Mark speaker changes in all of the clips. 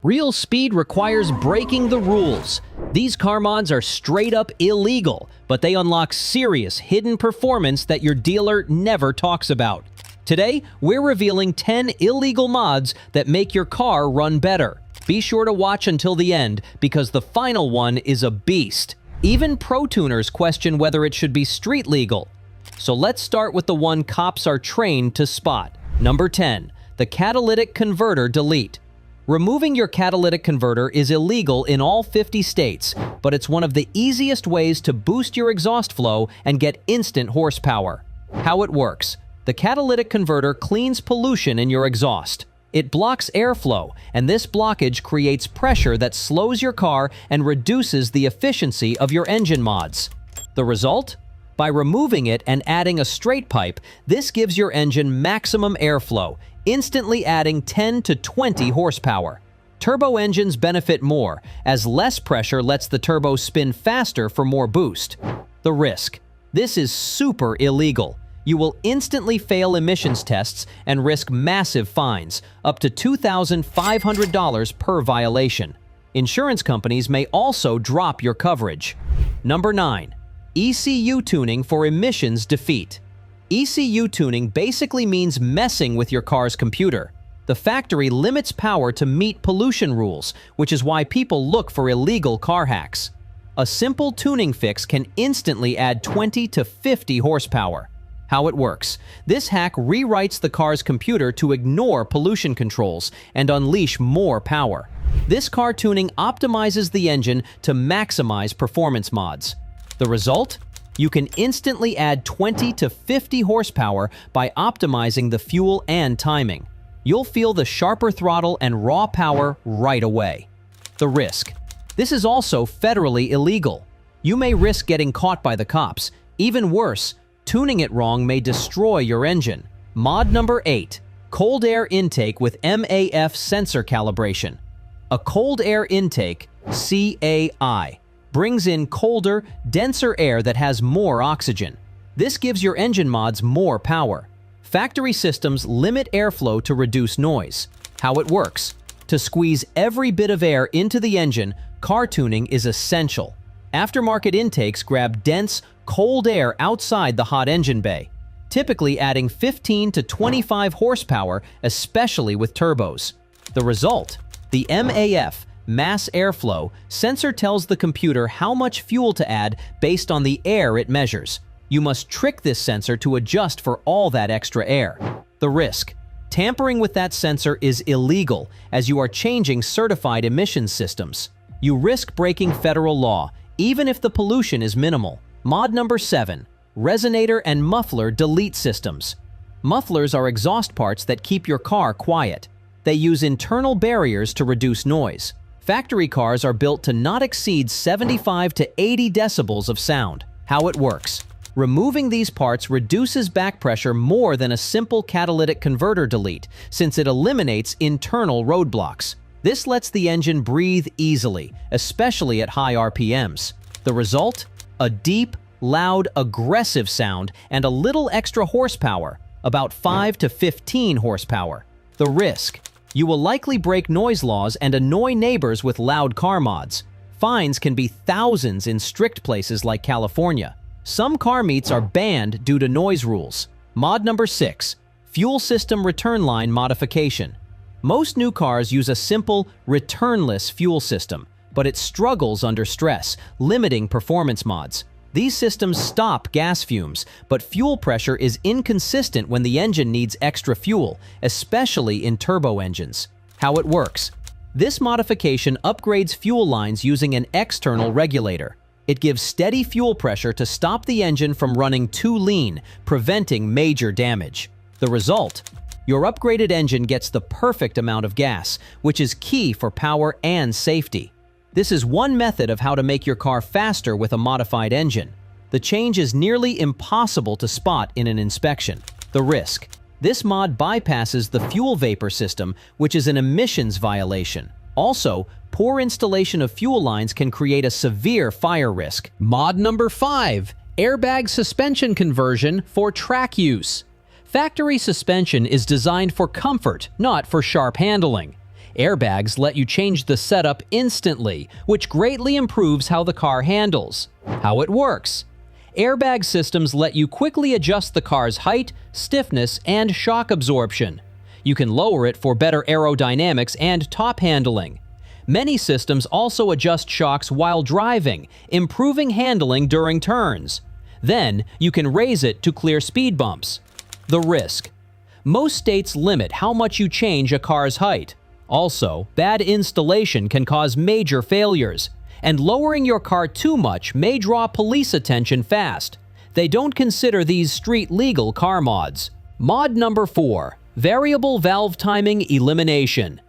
Speaker 1: Real speed requires breaking the rules. These car mods are straight up illegal, but they unlock serious hidden performance that your dealer never talks about. Today, we're revealing 10 illegal mods that make your car run better. Be sure to watch until the end, because the final one is a beast. Even pro tuners question whether it should be street legal. So let's start with the one cops are trained to spot. Number 10. The Catalytic Converter Delete. Removing your catalytic converter is illegal in all 50 states, but it's one of the easiest ways to boost your exhaust flow and get instant horsepower. How it works. The catalytic converter cleans pollution in your exhaust. It blocks airflow, and this blockage creates pressure that slows your car and reduces the efficiency of your engine mods. The result? By removing it and adding a straight pipe, this gives your engine maximum airflow, instantly adding 10 to 20 horsepower. Turbo engines benefit more, as less pressure lets the turbo spin faster for more boost. The risk. This is super illegal. You will instantly fail emissions tests and risk massive fines, up to $2,500 per violation. Insurance companies may also drop your coverage. Number 9. ECU tuning for emissions defeat. ECU tuning basically means messing with your car's computer. The factory limits power to meet pollution rules, which is why people look for illegal car hacks. A simple tuning fix can instantly add 20 to 50 horsepower. How it works. This hack rewrites the car's computer to ignore pollution controls and unleash more power. This car tuning optimizes the engine to maximize performance mods. The result? You can instantly add 20 to 50 horsepower by optimizing the fuel and timing. You'll feel the sharper throttle and raw power right away. The risk. This is also federally illegal. You may risk getting caught by the cops. Even worse, tuning it wrong may destroy your engine. Mod number 8. Cold air intake with MAF sensor calibration. A cold air intake, CAI, brings in colder, denser air that has more oxygen. This gives your engine mods more power. Factory systems limit airflow to reduce noise. How it works. To squeeze every bit of air into the engine, car tuning is essential. Aftermarket intakes grab dense, cold air outside the hot engine bay, typically adding 15 to 25 horsepower, especially with turbos. The result? The MAF, mass airflow, sensor tells the computer how much fuel to add based on the air it measures. You must trick this sensor to adjust for all that extra air. The risk. Tampering with that sensor is illegal, as you are changing certified emissions systems. You risk breaking federal law, even if the pollution is minimal. Mod number 7. Resonator and muffler delete systems. Mufflers are exhaust parts that keep your car quiet. They use internal barriers to reduce noise. Factory cars are built to not exceed 75 to 80 decibels of sound. How it works. Removing these parts reduces back pressure more than a simple catalytic converter delete, since it eliminates internal roadblocks. This lets the engine breathe easily, especially at high RPMs. The result? A deep, loud, aggressive sound and a little extra horsepower, about 5 to 15 horsepower. The risk. You will likely break noise laws and annoy neighbors with loud car mods. Fines can be thousands in strict places like California. Some car meets are banned due to noise rules. Mod number 6. Fuel system return line modification. Most new cars use a simple, returnless fuel system, but it struggles under stress, limiting performance mods. These systems stop gas fumes, but fuel pressure is inconsistent when the engine needs extra fuel, especially in turbo engines. How it works. This modification upgrades fuel lines using an external regulator. It gives steady fuel pressure to stop the engine from running too lean, preventing major damage. The result? Your upgraded engine gets the perfect amount of gas, which is key for power and safety. This is one method of how to make your car faster with a modified engine. The change is nearly impossible to spot in an inspection. The risk. This mod bypasses the fuel vapor system, which is an emissions violation. Also, poor installation of fuel lines can create a severe fire risk. Mod number 5. Airbag suspension conversion for track use. Factory suspension is designed for comfort, not for sharp handling. Airbags let you change the setup instantly, which greatly improves how the car handles. How it works. Airbag systems let you quickly adjust the car's height, stiffness, and shock absorption. You can lower it for better aerodynamics and top handling. Many systems also adjust shocks while driving, improving handling during turns. Then, you can raise it to clear speed bumps. The risk. Most states limit how much you change a car's height. Also, bad installation can cause major failures, and lowering your car too much may draw police attention fast. They don't consider these street-legal car mods. Mod number 4. Variable Valve Timing Elimination.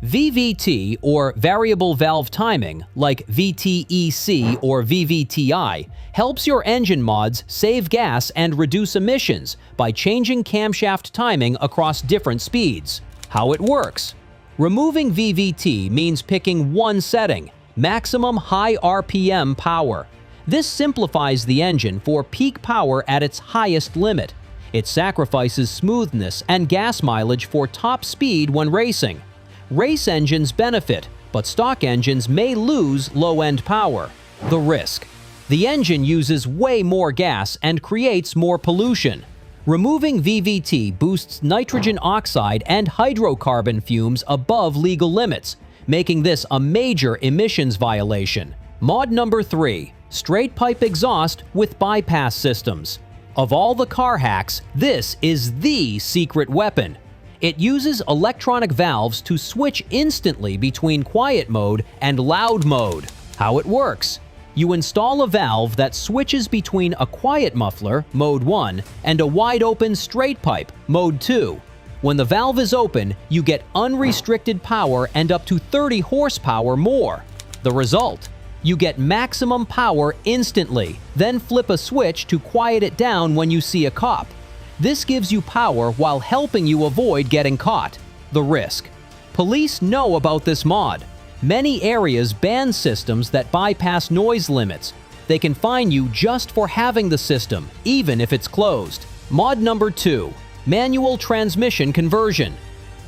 Speaker 1: VVT, or Variable Valve Timing, like VTEC or VVTI, helps your engine mods save gas and reduce emissions by changing camshaft timing across different speeds. How it works. Removing VVT means picking one setting, maximum high RPM power. This simplifies the engine for peak power at its highest limit. It sacrifices smoothness and gas mileage for top speed when racing. Race engines benefit, but stock engines may lose low-end power. The risk. The engine uses way more gas and creates more pollution. Removing VVT boosts nitrogen oxide and hydrocarbon fumes above legal limits, making this a major emissions violation. Mod number 3. Straight pipe exhaust with bypass systems. Of all the car hacks, this is the secret weapon. It uses electronic valves to switch instantly between quiet mode and loud mode. How it works. You install a valve that switches between a quiet muffler, mode 1, and a wide-open straight pipe, mode 2. When the valve is open, you get unrestricted power and up to 30 horsepower more. The result? You get maximum power instantly, then flip a switch to quiet it down when you see a cop. This gives you power while helping you avoid getting caught. The risk. Police know about this mod. Many areas ban systems that bypass noise limits. They can fine you just for having the system, even if it's closed. Mod number 2. Manual transmission conversion.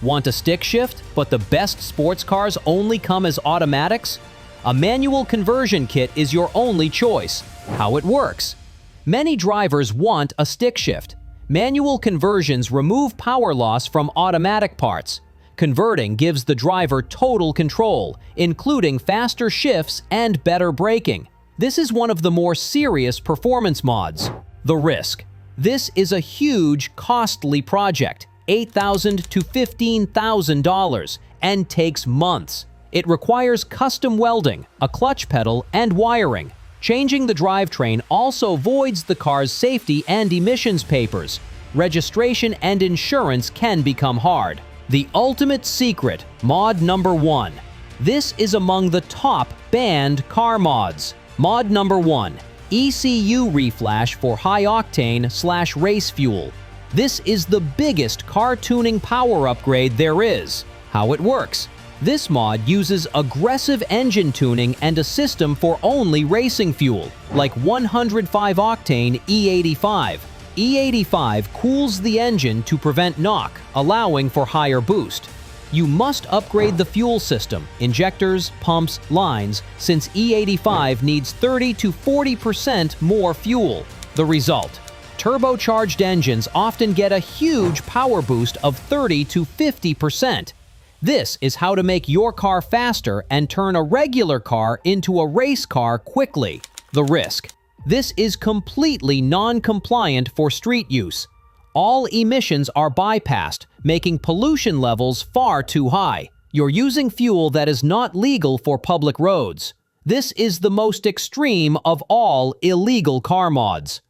Speaker 1: Want a stick shift, but the best sports cars only come as automatics? A manual conversion kit is your only choice. How it works. Many drivers want a stick shift. Manual conversions remove power loss from automatic parts. Converting gives the driver total control, including faster shifts and better braking. This is one of the more serious performance mods. The risk. This is a huge, costly project, $8,000 to $15,000, and takes months. It requires custom welding, a clutch pedal, and wiring. Changing the drivetrain also voids the car's safety and emissions papers. Registration and insurance can become hard. The ultimate secret, mod number 1. This is among the top banned car mods. Mod number 1. ECU reflash for high-octane/race fuel. This is the biggest car tuning power upgrade there is. How it works. This mod uses aggressive engine tuning and a system for only racing fuel, like 105-octane E85. E85 cools the engine to prevent knock, allowing for higher boost. You must upgrade the fuel system, injectors, pumps, lines, since E85 needs 30 to 40% more fuel. The result: turbocharged engines often get a huge power boost of 30 to 50%. This is how to make your car faster and turn a regular car into a race car quickly. The risk. This is completely non-compliant for street use. All emissions are bypassed, making pollution levels far too high. You're using fuel that is not legal for public roads. This is the most extreme of all illegal car mods.